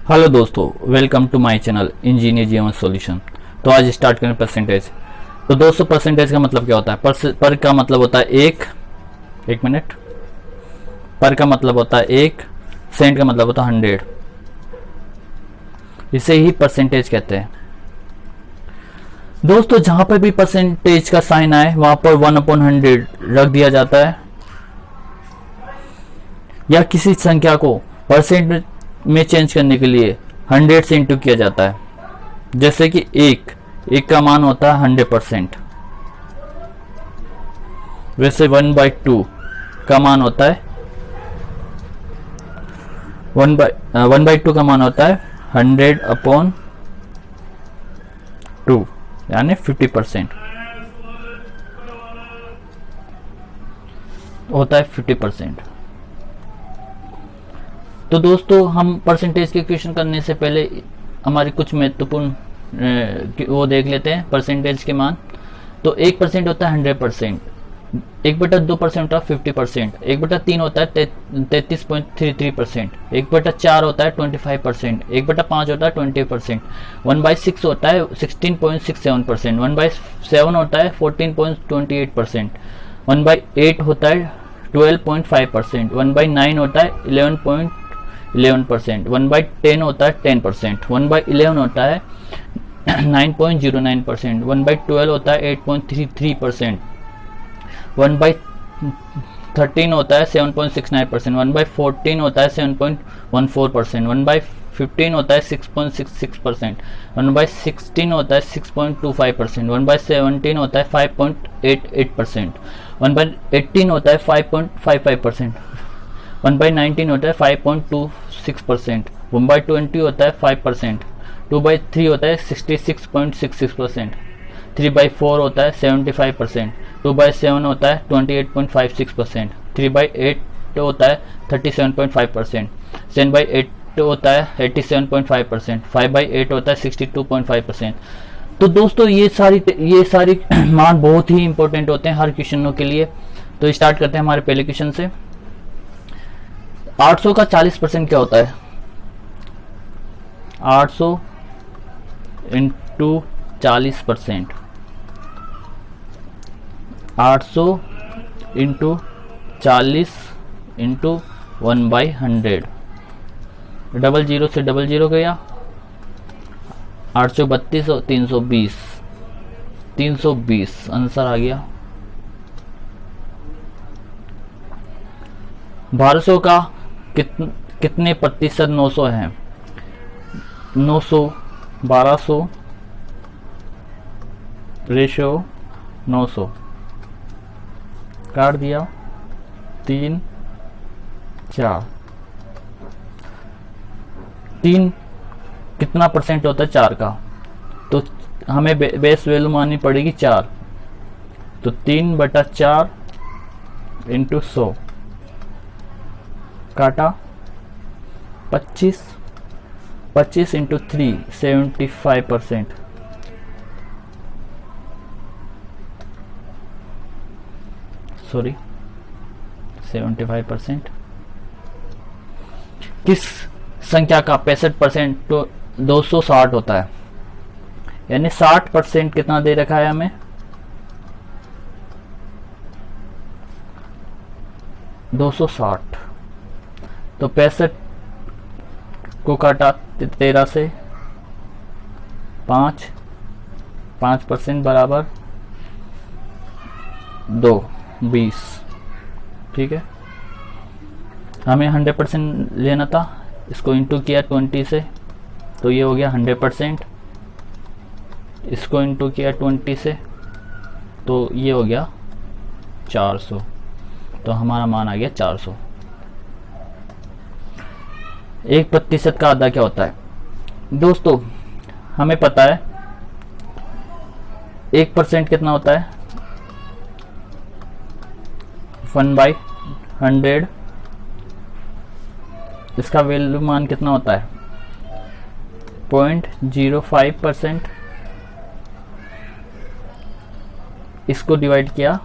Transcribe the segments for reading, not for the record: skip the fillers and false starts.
Hello दोस्तों, welcome to my channel engineer Jeevan solution. तो आज स्टार्ट करें परसेंटेज। तो दोस्तों परसेंटेज का मतलब क्या होता है? पर का मतलब होता है एक मिनट। पर का मतलब होता है एक, सेंट का मतलब होता है 100। इसे ही परसेंटेज कहते हैं। दोस्तों जहां पर भी परसेंटेज का साइन आए वहां पर 1/100 रख दिया जाता है, या किसी संख्या को परसेंट में चेंज करने के लिए 100 से इंटू किया जाता है। जैसे कि एक का मान होता है 100%। वैसे 1/2 का मान होता है 1/2 का मान होता है 100/2 यानी 50% होता है 50%। तो दोस्तों हम परसेंटेज के क्वेश्चन करने से पहले हमारे कुछ महत्वपूर्ण वो देख लेते हैं परसेंटेज के मान। तो 1% होता है 100%, 1/2% होता है 50%, 1/3 होता है 33.33%, 1/4 होता है 25%, 1/5 होता है 20%, 1/6 होता है 16.67%, 1/7 होता है 14.28%, 1/8 होता है 12.5%, 1/9 होता है 11.11%, 1/10 होता है 10%, 1/11 होता है 9.09%, 1/12 होता है 8.33%, 1/13 होता है 7.69%, 1/14 होता है 7.14%, 1/15 होता है 6.66%, 1/16 होता है 6.25%, 1/17 होता है 5.88%, 1/18 होता है 5.55%, 1/19 होता है 5.26%, 1/20 होता है 5%, 2/3 होता है 66.66%, 3/4 होता है 75%, 2/7 होता है 28.56%, 3/8 होता है 37.5%, 7/8 होता है 87.5%, 5/8 होता है 62.5%। तो दोस्तों ये सारी मान बहुत ही इंपॉर्टेंट होते हैं हर क्वेश्चनों के लिए। तो स्टार्ट करते हैं हमारे पहले क्वेश्चन से। 800 का 40% क्या होता है? 800 into 40%, 800 into 40 into 1/100, double zero से डबल जीरो गया, 832 और 320, 320 आंसर आ गया। 1200 का कितने प्रतिशत 900 है? 900 1200 रेशो 900 काट दिया 3 4। 3 कितना परसेंट होता है 4 का? तो हमें बेस वैल्यू माननी पड़ेगी 4। तो 3/4 इंटू 100 काटा 25, 25 इंटू 3 75%, सॉरी 75%। किस संख्या का 65% तो 260 होता है? यानी 60% कितना दे रखा है हमें? 260। तो 65 को काटा 13 से 5% बराबर 2 20। ठीक है, हमें 100% लेना था, इसको इंटू किया 20 से तो ये हो गया 100%, इसको इंटू किया 20 से तो ये हो गया 400। तो हमारा मान आ गया 400। 1% का आधा क्या होता है? दोस्तों हमें पता है 1% कितना होता है? 1/100। इसका वैल्यू मान कितना होता है? 0.05%। इसको डिवाइड किया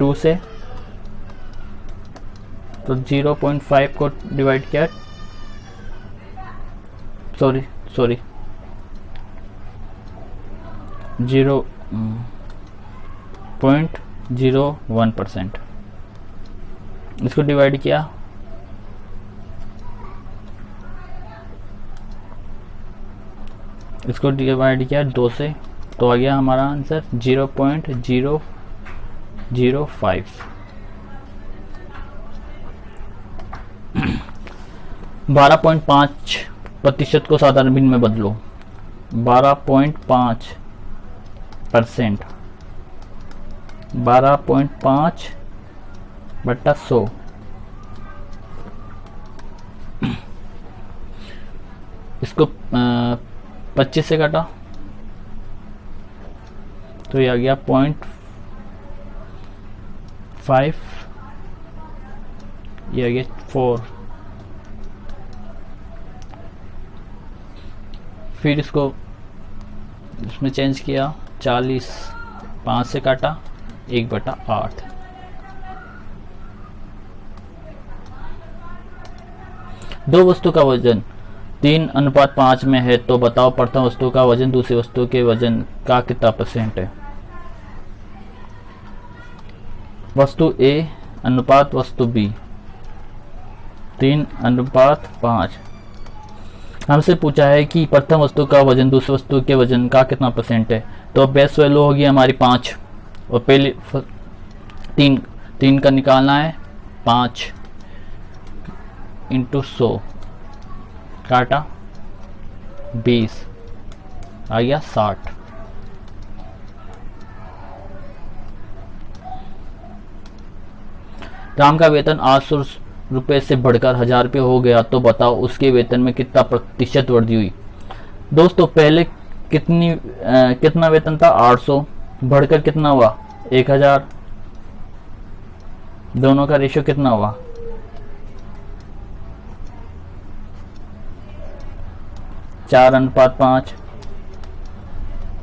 2 से तो 0.5 को डिवाइड किया सॉरी 0.01%। इसको डिवाइड किया, इसको डिवाइड किया 2 से, तो आ गया हमारा आंसर 0.005। 12.5% को साधारण भिन्न में बदलो। 12.5%, 12.5 बटा 100, इसको 25 से काटा तो ये आ गया 0.5, ये आ गया 4। फिर इसको इसमें चेंज किया 40, 5 से काटा 1/8। दो वस्तु का वजन 3:5 में है तो बताओ प्रथम वस्तु का वजन दूसरी वस्तु के वजन का कितना % है। वस्तु A अनुपात वस्तु B 3:5। हमसे पूछा है कि प्रथम वस्तु का वजन दूसरी वस्तु के वजन का कितना % है। तो बेस वैल्यू होगी हमारी 5 और पहले 3 का निकालना है। 5 × 100 काटा 20 आ गया 60। राम का वेतन 800 रुपये से बढ़कर 1000 रुपये हो गया तो बताओ उसके वेतन में कितना % वृद्धि हुई। दोस्तों पहले कितना वेतन था 800, बढ़कर कितना हुआ 1000, दोनों का रेशियो कितना हुआ 4:5।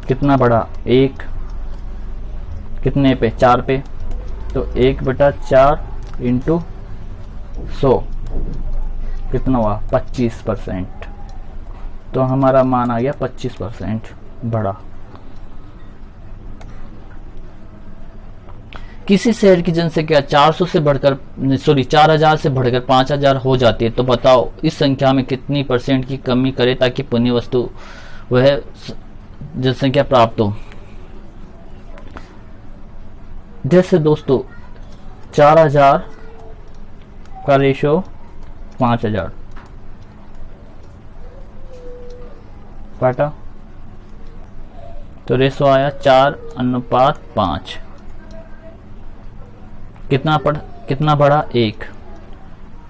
कितना बढ़ा 1, कितने पे 4 पे, तो 1/4 × 100 कितना हुआ 25%। तो हमारा मान आ गया 25% बढ़ा। किसी शहर की जनसंख्या 400 से बढ़कर 4000 से बढ़कर 5000 हो जाती है तो बताओ इस संख्या में कितनी % की कमी करे ताकि पुण्य वस्तु वह जनसंख्या प्राप्त हो। जैसे दोस्तों 4000 का रेशो 5000 काटा तो रेशो आया 4:5। कितना बढ़ा 1,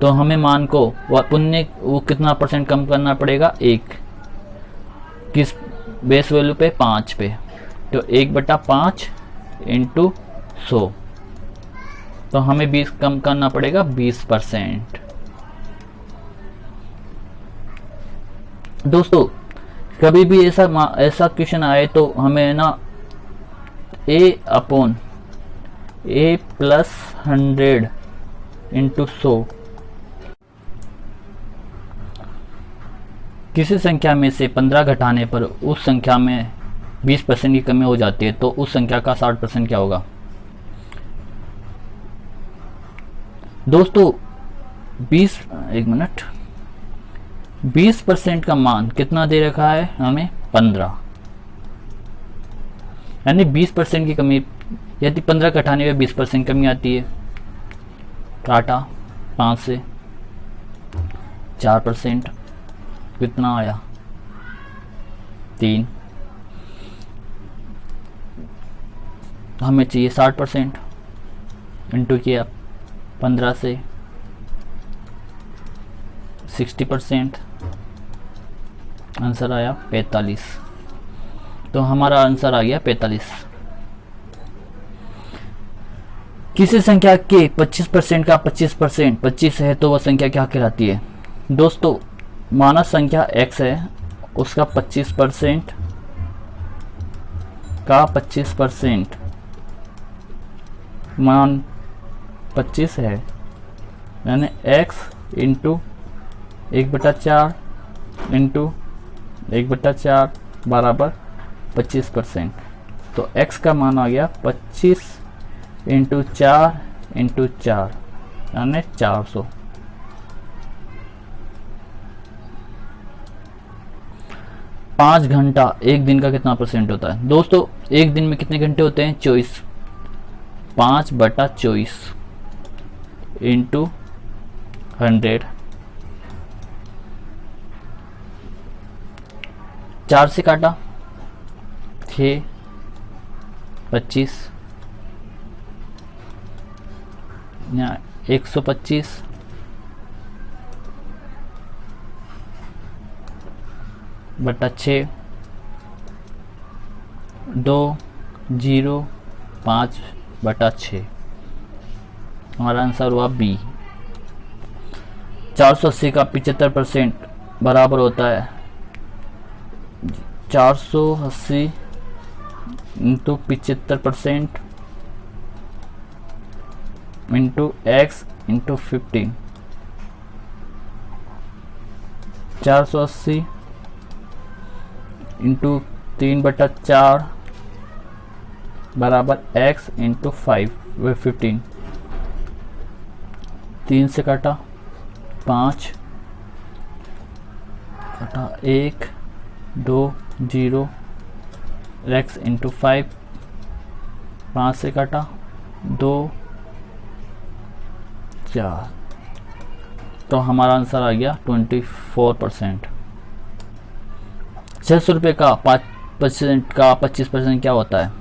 तो हमें मान को पुण्य वो कितना % कम करना पड़ेगा 1, किस बेस वैल्यू पे 5 पे, तो 1/5 × 100, तो हमें 20 कम करना पड़ेगा 20%। दोस्तों कभी भी ऐसा क्वेश्चन आए तो हमें ना A/A + 100 × 100 किसी संख्या में से 15 घटाने पर उस संख्या में 20% की कमी हो जाती है तो उस संख्या का 60% क्या होगा। दोस्तों 20% का मान कितना दे रखा है हमें 15, यानी 20% की कमी, यदि 15 घटाने में 20% कमी आती है, काटा 5 से 4%, कितना आया 3, हमें चाहिए 60%, इंटू किया 15 से 60%, आंसर आया 45। तो हमारा आंसर आ गया 45। किसी संख्या के 25% का 25% 25 है तो वह संख्या क्या कहलाती है। दोस्तों मानव संख्या x है, उसका 25% का 25% मान 25 है, यानी x × 1/4 × 1/4 बराबर 25%। तो x का मान आ गया 25 इंटू 4 इंटू 4 यानी 400। पाँच घंटा एक दिन का कितना परसेंट होता है दोस्तों? एक दिन में कितने घंटे होते हैं? 24। 5/24 इंटू 100। 4 से काटा 6 25 यहाँ 125 बटा 6 205/6। हमारा आंसर हुआ बी। 480 का 75% बराबर होता है 480 into 75% into x into 15। 480 into 3/4 बराबर x इंटू 15। 3 से काटा 5 काटा 1 2 0 x इंटू 5। 5 से काटा 2 4। तो हमारा आंसर आ गया 24%। 600 रुपये का 5% का 25% क्या होता है?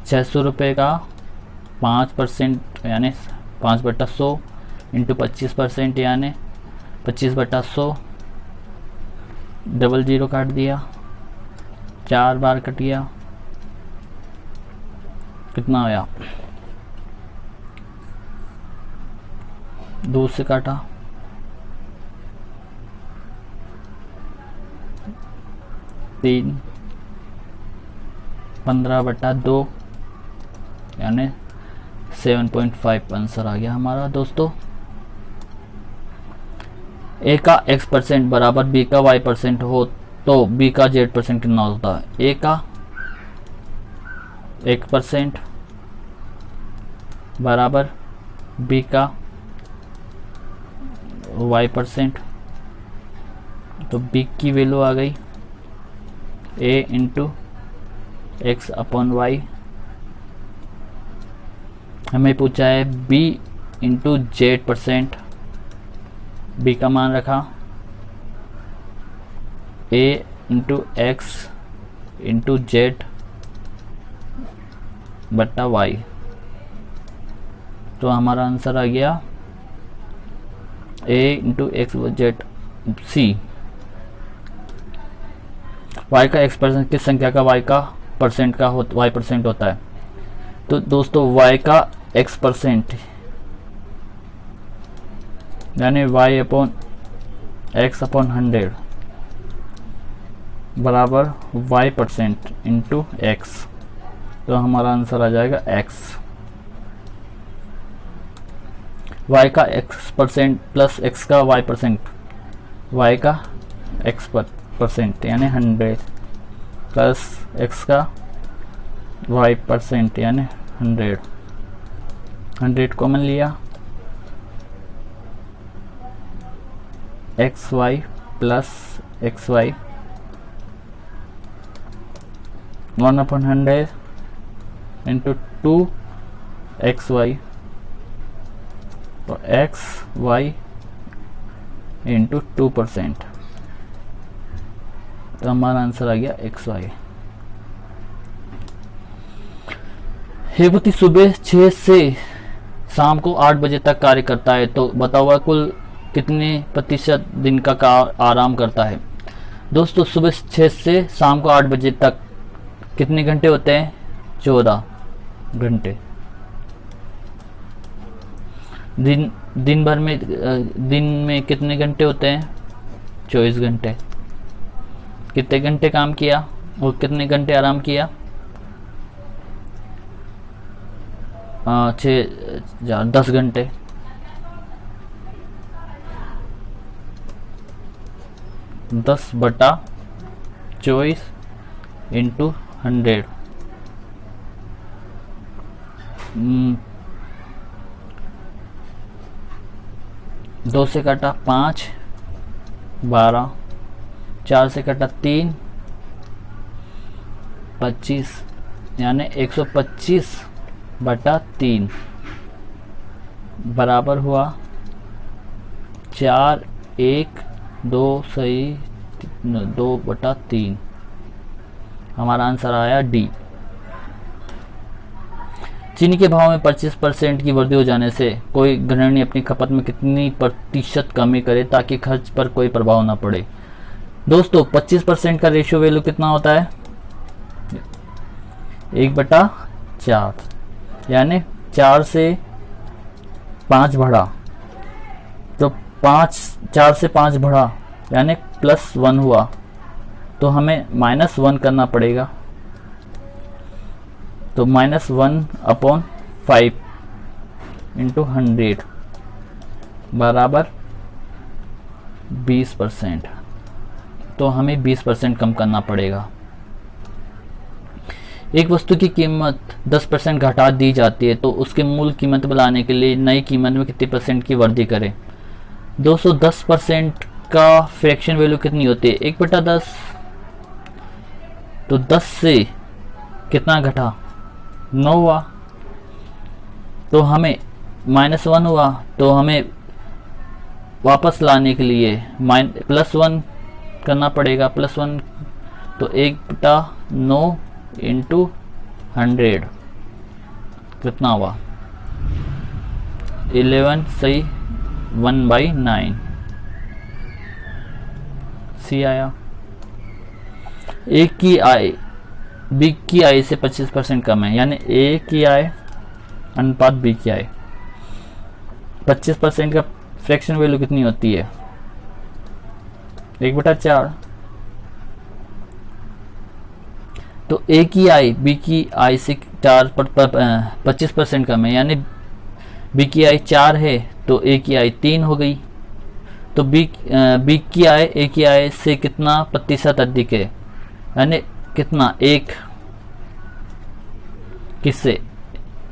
600 रुपये का 5% यानी 5/100 इंटू 25% यानी 25/100। डबल 0 काट दिया, 4 बार कट गया, कितना आया? 2 से काटा 3। 15/2 यानी 7.5 आंसर आ गया हमारा दोस्तों। ए का x% बराबर बी का y% हो तो बी का z% कितना होता है? ए का 1% बराबर बी का y%। तो बी की वैल्यू आ गई a into x upon y. हमें पूछा है b इंटू z%। b का मान रखा a into x into z बट्टा वाई। तो हमारा आंसर आ गया a into x z c. y का x% किस संख्या का y का परसेंट का y% होता है? तो दोस्तों y का x% यानी y अपॉन x अपॉन 100 बराबर y% इंटू x। तो हमारा आंसर आ जाएगा x। y का x% प्लस x का y%। y का x% यानी 100 प्लस x का y% यानी 100। 100 कॉमन लिया, xy plus xy 1/100 into 2xy तो xy इंटू 2%। तो हमारा आंसर आ गया xy। हेवती सुबह 6 से शाम को 8 बजे तक कार्य करता है तो बताओ कुल कितने प्रतिशत दिन का आराम करता है? दोस्तों सुबह 6 से शाम को 8 बजे तक कितने घंटे होते हैं? 14 घंटे। दिन भर में दिन में कितने घंटे होते हैं? 24 घंटे। कितने घंटे काम किया और कितने घंटे आराम किया? 10 घंटे। 10/24 इंटू 100। 2 से कटा 5, 12, 4 से कटा 3, 25, यानी 125/3 बराबर हुआ 4, 1, 2 सही 2/3। हमारा आंसर आया डी। चीनी के भाव में 25% की वृद्धि हो जाने से कोई गृहिणी अपनी खपत में कितनी प्रतिशत कमी करे ताकि खर्च पर कोई प्रभाव ना पड़े। दोस्तों 25% का रेशियो वैल्यू कितना होता है? 1/4, यानी 4 से 5 बढ़ा तो 4 से 5 बढ़ा यानी +1 हुआ, तो हमें -1 करना पड़ेगा। तो -1/5 इंटू 100 बराबर 20%। तो हमें 20% कम करना पड़ेगा। एक वस्तु की कीमत 10% घटा दी जाती है तो उसकी मूल कीमत बढ़ाने के लिए नई कीमत में कितनी % की वृद्धि करें? 210% का फ्रैक्शन वैल्यू कितनी होती है? 1/10। तो 10 से कितना घटा? 9 हुआ, तो हमें -1 हुआ, तो हमें वापस लाने के लिए +1 करना पड़ेगा। +1 तो 1/9 इंटू 100 कितना हुआ? 11 सही 1/9 सी आया। ए की आय बी की आय से 25% कम है, यानी ए की आय अनुपात बी की आय। 25% का फ्रैक्शन वैल्यू कितनी होती है? 1/4। तो ए की आय बी की आय से 25% कम है, यानी बी की आय 4 है तो ए की आय 3 हो गई। तो बी की आय ए की आय से कितना प्रतिशत अधिक है? यानी कितना? 1 किससे?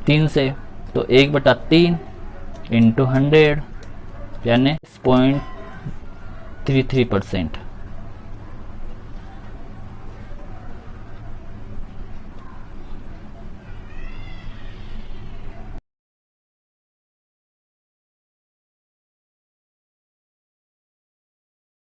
3 से। तो 1/3 इंटू 100 यानी 0.33%।